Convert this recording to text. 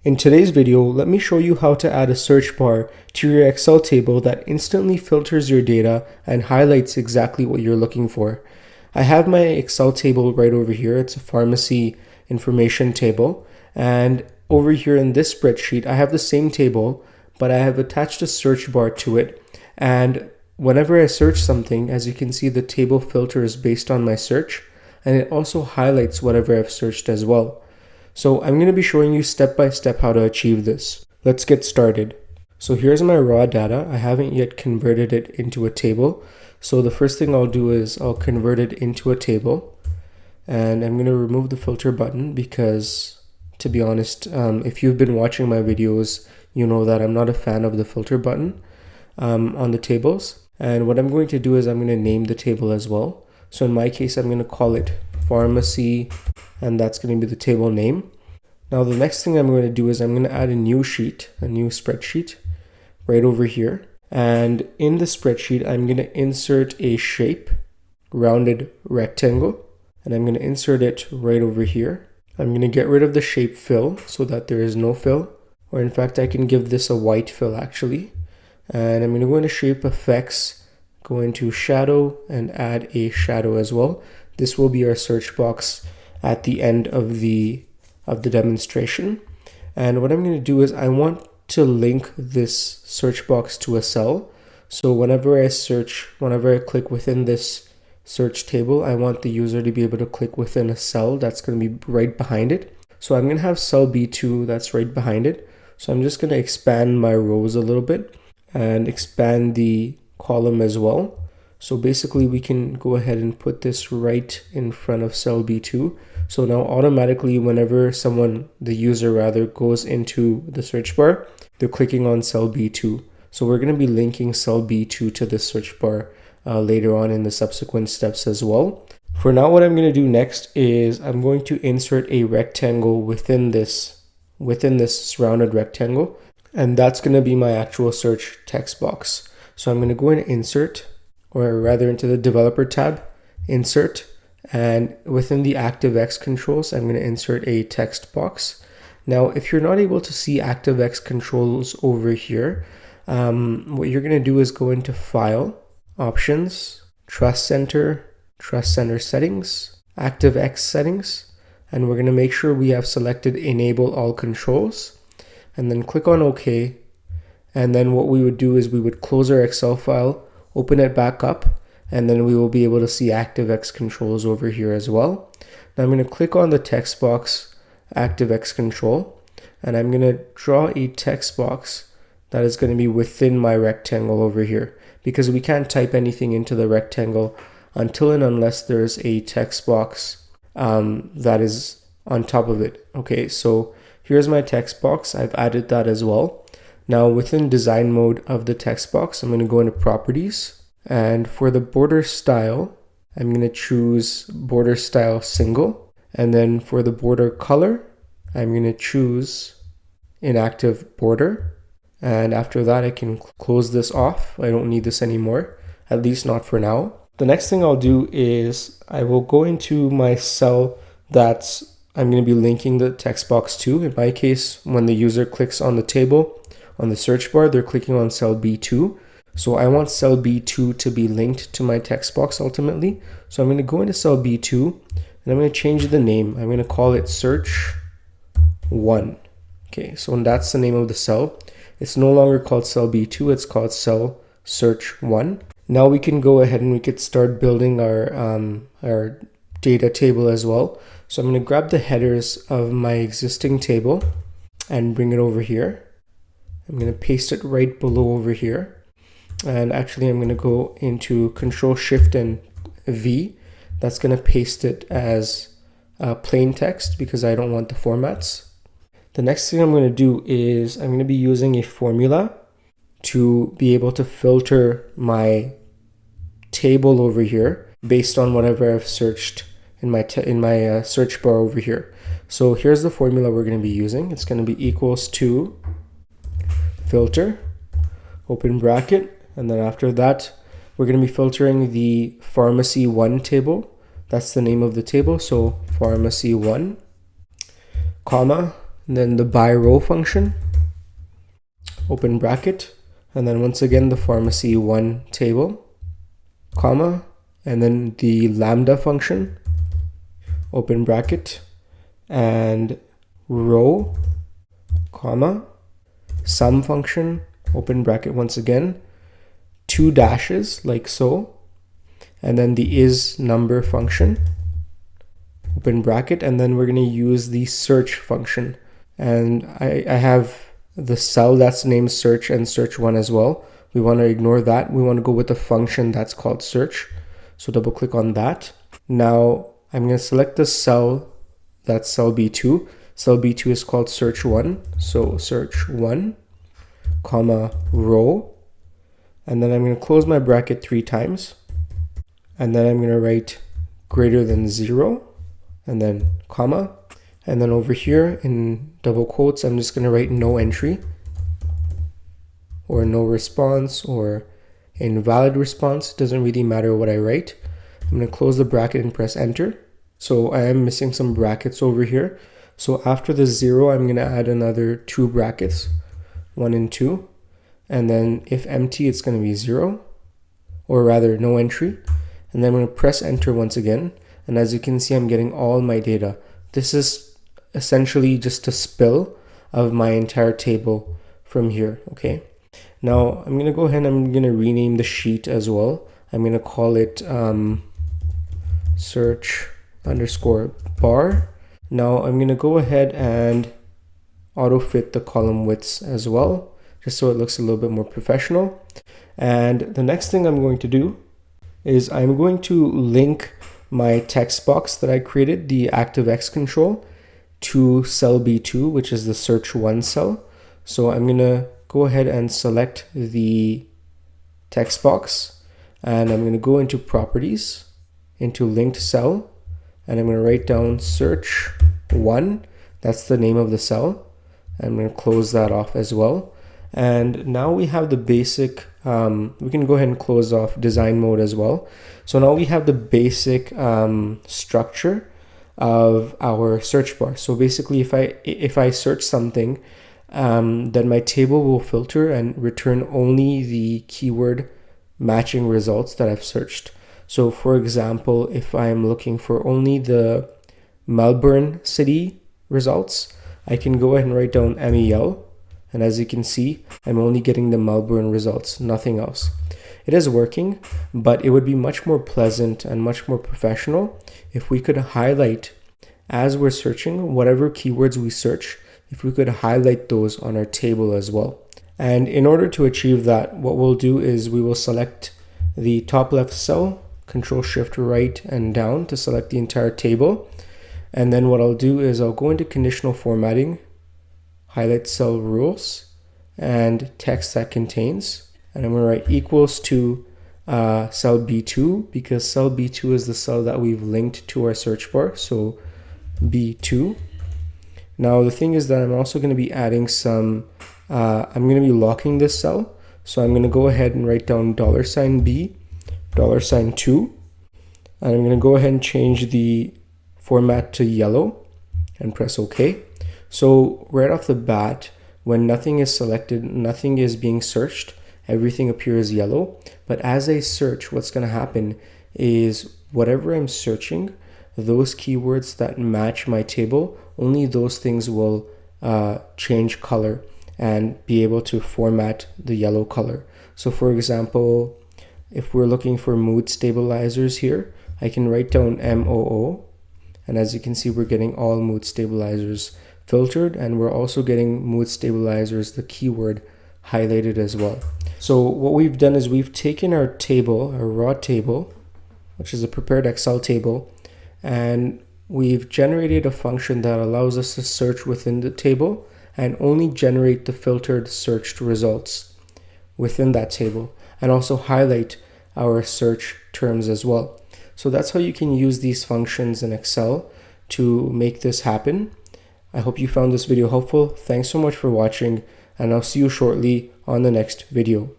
In today's video, let me show you how to add a search bar to your Excel table that instantly filters your data and highlights exactly what you're looking for. I have my Excel table right over here. It's a pharmacy information table. And over here in this spreadsheet, I have the same table, but I have attached a search bar to it. And whenever I search something, as you can see, the table filters based on my search, and it also highlights whatever I've searched as well. So I'm going to be showing you step by step how to achieve this. Let's get started. So here's my raw data. I haven't yet converted it into a table. So the first thing I'll do is I'll convert it into a table. And I'm going to remove the filter button because, to be honest, if you've been watching my videos, you know that I'm not a fan of the filter button on the tables. And what I'm going to do is I'm going to name the table as well. So in my case, I'm going to call it pharmacy, and that's going to be the table name. Now the next thing I'm going to do is I'm going to add a new sheet, a new spreadsheet right over here. And in the spreadsheet, I'm going to insert a shape, rounded rectangle, and I'm going to insert it right over here. I'm going to get rid of the shape fill so that there is no fill, or in fact, I can give this a white fill actually. And I'm going to go into shape effects, go into shadow and add a shadow as well. This will be our search box at the end of the demonstration. And what I'm going to do is I want to link this search box to a cell. So whenever I search, whenever I click within this search table, I want the user to be able to click within a cell that's going to be right behind it. So I'm going to have cell B2 that's right behind it. So I'm just going to expand my rows a little bit and expand the column as well. So basically we can go ahead and put this right in front of cell B2. So now automatically whenever the user rather, goes into the search bar, they're clicking on cell B2. So we're going to be linking cell B2 to the search bar later on in the subsequent steps as well. For now, what I'm going to do next is I'm going to insert a rectangle within this rounded rectangle. And that's going to be my actual search text box. So I'm going to go into insert, or rather into the developer tab, insert, and within the ActiveX controls, I'm going to insert a text box. Now, if you're not able to see ActiveX controls over here, what you're going to do is go into File, Options, Trust Center Settings, ActiveX Settings, and we're going to make sure we have selected Enable All Controls, and then click on OK. And then what we would do is we would close our Excel file, open it back up, and then we will be able to see ActiveX controls over here as well. Now I'm going to click on the text box, ActiveX control, and I'm going to draw a text box that is going to be within my rectangle over here, because we can't type anything into the rectangle until and unless there's a text box that is on top of it. Okay, so here's my text box. I've added that as well. Now within design mode of the text box, I'm going to go into properties, and for the border style, I'm going to choose border style single. And then for the border color, I'm going to choose inactive border. And after that, I can close this off. I don't need this anymore, at least not for now. The next thing I'll do is I will go into my cell that's I'm going to be linking the text box to. In my case, when the user clicks on the table, on the search bar, they're clicking on cell B2. So I want cell B2 to be linked to my text box ultimately. So I'm going to go into cell B2 and I'm going to change the name. I'm going to call it search 1. Okay, so that's the name of the cell. It's no longer called cell B2, it's called cell search 1. Now we can go ahead and we could start building our data table as well. So I'm going to grab the headers of my existing table and bring it over here. I'm going to paste it right below over here. And actually I'm going to go into Control Shift and V. That's going to paste it as plain text because I don't want the formats. The next thing I'm going to do is I'm going to be using a formula to be able to filter my table over here based on whatever I've searched in my search bar over here. So here's the formula we're going to be using. It's going to be equals to filter, open bracket, and then after that we're going to be filtering the pharmacy 1 table. That's the name of the table, so pharmacy 1, comma, and then the by row function, open bracket, and then once again the pharmacy 1 table, comma, and then the lambda function, open bracket, and row, comma, sum function, open bracket once again, 2 dashes like so, and then the is number function, open bracket, and then we're going to use the search function. And I have the cell that's named search and search1 as well. We want to ignore that. We want to go with the function that's called search. So double click on that. Now I'm going to select the cell, that's cell B2. Cell B2 is called search1. So search1, comma, row. And then I'm going to close my bracket 3 times. And then I'm going to write greater than 0, and then comma. And then over here in double quotes, I'm just going to write no entry, or no response, or invalid response. It doesn't really matter what I write. I'm going to close the bracket and press enter. So I am missing some brackets over here. So after the 0, I'm going to add another 2 brackets, 1 and 2. And then if empty, it's going to be 0, or rather no entry. And then I'm going to press enter once again. And as you can see, I'm getting all my data. This is essentially just a spill of my entire table from here, okay? Now I'm going to go ahead and I'm going to rename the sheet as well. I'm going to call it search underscore bar. Now I'm going to go ahead and auto fit the column widths as well, just so it looks a little bit more professional. And the next thing I'm going to do is I'm going to link my text box that I created, the ActiveX control, to cell B2, which is the search1 cell. So I'm going to go ahead and select the text box, and I'm going to go into properties, into linked cell, and I'm going to write down search1. That's the name of the cell. I'm going to close that off as well. And now we have the basic, we can go ahead and close off design mode as well. So now we have the basic structure of our search bar. So basically if I search something, then my table will filter and return only the keyword matching results that I've searched. So for example, if I'm looking for only the Melbourne city results, I can go ahead and write down MEL. And as you can see, I'm only getting the Melbourne results, nothing else. It is working, but it would be much more pleasant and much more professional if we could highlight, as we're searching, whatever keywords we search, if we could highlight those on our table as well. And in order to achieve that, what we'll do is we will select the top left cell, Control Shift right and down to select the entire table. And then what I'll do is I'll go into conditional formatting, highlight cell rules and text that contains, and I'm going to write equals to cell B2, because cell B2 is the cell that we've linked to our search bar, so B2. Now the thing is that I'm also going to be adding some, I'm going to be locking this cell, so I'm going to go ahead and write down $B, $2, and I'm going to go ahead and change the format to yellow and press OK. So right off the bat, when nothing is selected, nothing is being searched, everything appears yellow. But as I search, what's going to happen is whatever I'm searching, those keywords that match my table, only those things will change color and be able to format the yellow color. So for example, if we're looking for mood stabilizers here, I can write down MOO. And as you can see, we're getting all mood stabilizers filtered, and we're also getting mood stabilizers, the keyword, highlighted as well. So what we've done is we've taken our table, our raw table, which is a prepared Excel table, and we've generated a function that allows us to search within the table and only generate the filtered searched results within that table, and also highlight our search terms as well. So that's how you can use these functions in Excel to make this happen. I hope you found this video helpful. Thanks so much for watching, and I'll see you shortly on the next video.